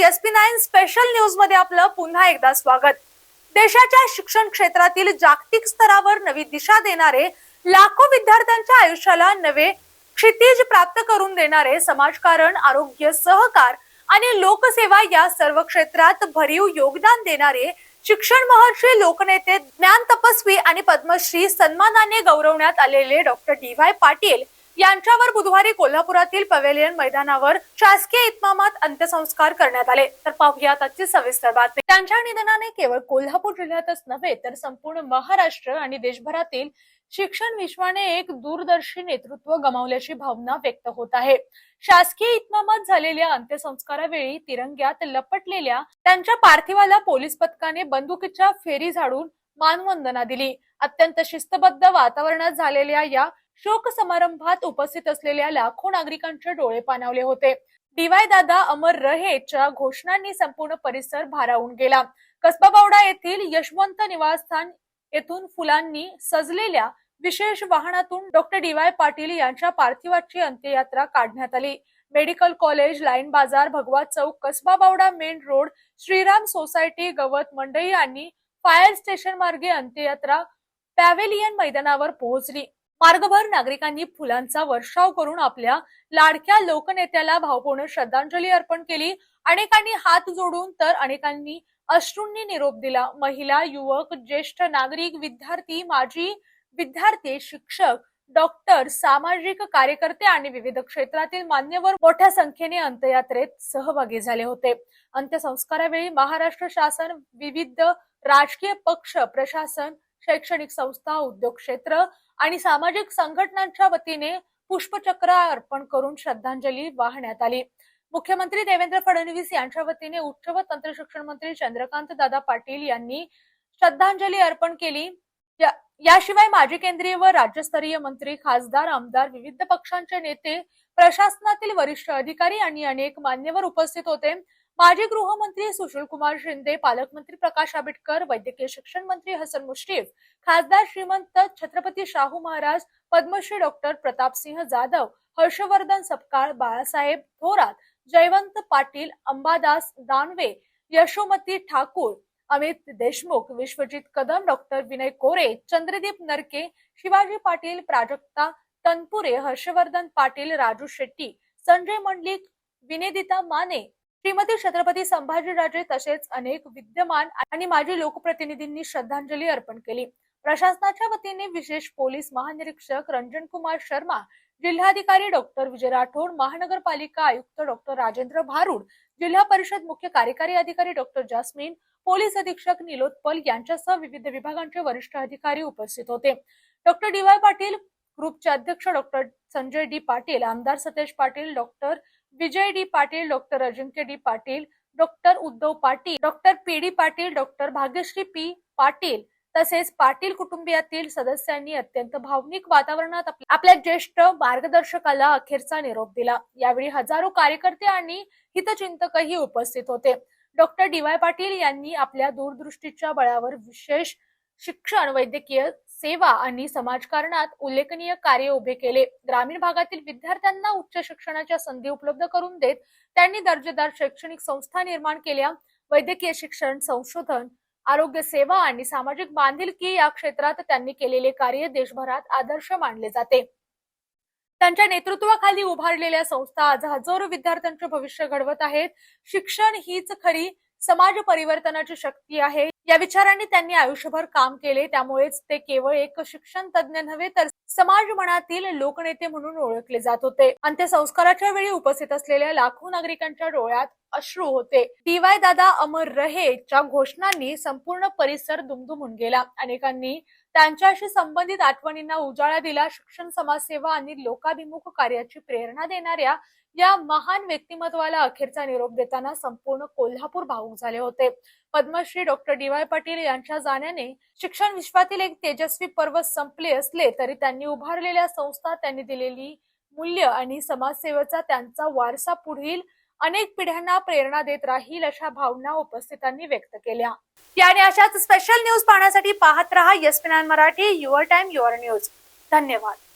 SP9 special news मध्ये आपलं पुन्हा एकदा स्वागत। देशाच्या शिक्षण क्षेत्रातील जागतिक स्तरावर नवी दिशा देणारे, लाखो विद्यार्थ्यांच्या आयुष्याला नवे क्षितिज प्राप्त करून देणारे समाजकारण, आरोग्य, सहकार आणि लोकसेवा या सर्व क्षेत्रात भरीव योगदान देणारे शिक्षण महर्षी, लोकनेते, ज्ञान तपस्वी आणि पद्मश्री सन्मानाने गौरवण्यात आलेले डॉक्टर DY पाटील यांच्यावर बुधवारी कोल्हापुरातील पवेलियन मैदानावर शासकीय इतमामात अंत्यसंस्कार करण्यात आले। तर पाहूयात आजची सविस्तर बातमी। त्यांच्या निधनाने केवळ कोल्हापूर जिल्ह्यातच नव्हे तर संपूर्ण महाराष्ट्र आणि देशभरातील शिक्षण विश्वाने एक दूरदर्शी नेतृत्व गमावल्याची भावना व्यक्त होत आहे। शासकीय इतमामात झालेल्या अंत्यसंस्कारावेळी तिरंग्यात लपटलेल्या त्यांच्या पार्थिवाला पोलीस पथकाने बंदुकीच्या फेरी झाडून मानवंदना दिली। अत्यंत शिस्तबद्ध वातावरणात झालेल्या या शोक समारंभात उपस्थित असलेल्या लाखो नागरिकांचे डोळे पाणावले होते। DY दादा अमर रहेच्या घोषणांनी संपूर्ण परिसर भारावून गेला। कसबा बावडा येथील यशवंत निवासस्थान येथून फुलांनी सजलेल्या विशेष वाहनातून डॉक्टर DY पाटील यांच्या पार्थिवाची अंत्ययात्रा काढण्यात आली। Medical college, Line Bazar, Bhagwa Chowk, Kasba Bawda main road, Shriram society, Gavat Mandai आणि फायर स्टेशन मार्गे अंत्ययात्रा पॅव्हेलियन मैदानावर पोहोचली। मार्गभर नागरिकांनी फुलांचा वर्षाव करून आपल्या लाडक्या लोकनेत्याला भावपूर्ण श्रद्धांजली अर्पण केली। अनेकांनी हात जोडून तर अनेकांनी अश्रूंनी निरोप दिला। महिला, युवक, ज्येष्ठ नागरिक, विद्यार्थी, माजी विद्यार्थी, शिक्षक, डॉक्टर, सामाजिक कार्यकर्ते आणि विविध क्षेत्रातील मान्यवर मोठ्या संख्येने अंत्ययात्रेत सहभागी झाले होते। अंत्यसंस्कारावेळी महाराष्ट्र शासन, विविध राजकीय पक्ष, प्रशासन, शैक्षणिक संस्था, उद्योग क्षेत्र आणि सामाजिक संघटनांच्या वतीने पुष्पचक्र अर्पण करून श्रद्धांजली वाहण्यात आली। मुख्यमंत्री देवेंद्र फडणवीस यांच्या वतीने उच्च व तंत्र शिक्षण मंत्री चंद्रकांत दादा पाटील यांनी श्रद्धांजली अर्पण केली। याशिवाय माजी केंद्रीय व राज्यस्तरीय मंत्री, खासदार, आमदार, विविध पक्षांचे नेते, प्रशासनातील वरिष्ठ अधिकारी आणि अनेक मान्यवर उपस्थित होते। माजी गृहमंत्री सुशील कुमार शिंदे, पालकमंत्री प्रकाश आंबेडकर, वैद्यकीय शिक्षण मंत्री हसन मुश्रीफ, खासदार श्रीमंत छत्रपती शाहू महाराज, पद्मश्री डॉक्टर प्रतापसिंह जाधव, हर्षवर्धन सपकाळ, बाळासाहेब थोरात, जयवंत पाटील, अंबादास दानवे, यशोमती ठाकूर, अमित देशमुख, विश्वजित कदम, डॉक्टर विनय कोरे, चंद्रदीप नरके, शिवाजी पाटील, प्राजक्ता तनपुरे, हर्षवर्धन पाटील, राजू शेट्टी, संजय मंडलिक, विनेदिता माने, श्रीमती छत्रपती संभाजीराजे तसेच अनेक विद्यमान आणि माजी लोकप्रतिनिधींनी श्रद्धांजली अर्पण केली। प्रशासनाच्या वतीने विशेष पोलीस महानिरीक्षक रंजन कुमार शर्मा, जिल्हाधिकारी डॉक्टर विजय राठोड, महानगरपालिका आयुक्त डॉक्टर राजेंद्र भारूड, जिल्हा परिषद मुख्य कार्यकारी अधिकारी डॉक्टर जास्मिन, पोलीस अधीक्षक निलोत्पल यांच्यासह विविध विभागांचे वरिष्ठ अधिकारी उपस्थित होते। डॉक्टर DY पाटील ग्रुपचे अध्यक्ष डॉक्टर संजय D पाटील, आमदार सतेज पाटील, डॉक्टर विजय D पाटील, डॉक्टर अजिंक्य D Patil, doctor Uddhav Patil, doctor PD Patil, doctor Bhagyashree P Patil तसेच पाटील कुटुंबियातील सदस्यांनी अत्यंत भावनिक वातावरणात आपल्या ज्येष्ठ मार्गदर्शकाला अखेरचा निरोप दिला। यावेळी हजारो कार्यकर्ते आणि हितचिंतकही उपस्थित होते। डॉक्टर DY पाटील यांनी आपल्या दूरदृष्टीच्या बळावर विशेष शिक्षण, वैद्यकीय सेवा आणि समाजकारणात उल्लेखनीय कार्य उभे केले। ग्रामीण भागातील विद्यार्थ्यांना उच्च शिक्षणाच्या संधी उपलब्ध करून देत त्यांनी दर्जेदार शैक्षणिक संस्था निर्माण केल्या। वैद्यकीय शिक्षण, संशोधन, आरोग्य सेवा आणि सामाजिक बांधिलकी या क्षेत्रात त्यांनी केलेले कार्य देशभरात आदर्श मानले जाते। त्यांच्या नेतृत्वाखाली उभारलेल्या संस्था आज हजारो विद्यार्थ्यांचे भविष्य घडवत आहेत। शिक्षण हीच खरी समाज परिवर्तनाची शक्ती आहे या विचारांनी त्यांनी आयुष्यभर काम केले। त्यामुळेच ते केवळ एक शिक्षण तज्ञ नव्हे तर समाज मनातील लोकनेते म्हणून ओळखले जात होते। अंत्यसंस्काराच्या वेळी उपस्थित असलेल्या लाखो नागरिकांच्या डोळ्यात अश्रू होते। DY दादा अमर रहेच्या घोषणांनी संपूर्ण परिसर दुमदुमून गेला। अनेकांनी त्यांच्याशी संबंधित आठवणींना उजाळा दिला। शिक्षण, समाजसेवा आणि लोकाभिमुख कार्याची प्रेरणा देणाऱ्या या महान व्यक्तिमत्वाला अखेरचा निरोप देताना संपूर्ण कोल्हापूर भावुक झाले होते। पद्मश्री डॉक्टर DY पाटील यांच्या जाण्याने शिक्षण विश्वातील एक तेजस्वी पर्व संपले असले तरी त्यांनी उभारलेल्या संस्था, त्यांनी दिलेली मूल्य आणि समाजसेवेचा त्यांचा वारसा पुढील अनेक पिढ्यांना प्रेरणा देत राहील अशा भावना उपस्थितांनी व्यक्त केल्या। याने अशाच स्पेशल न्यूज पाहण्यासाठी पाहत रहा SP9 Marathi, your time your news. धन्यवाद।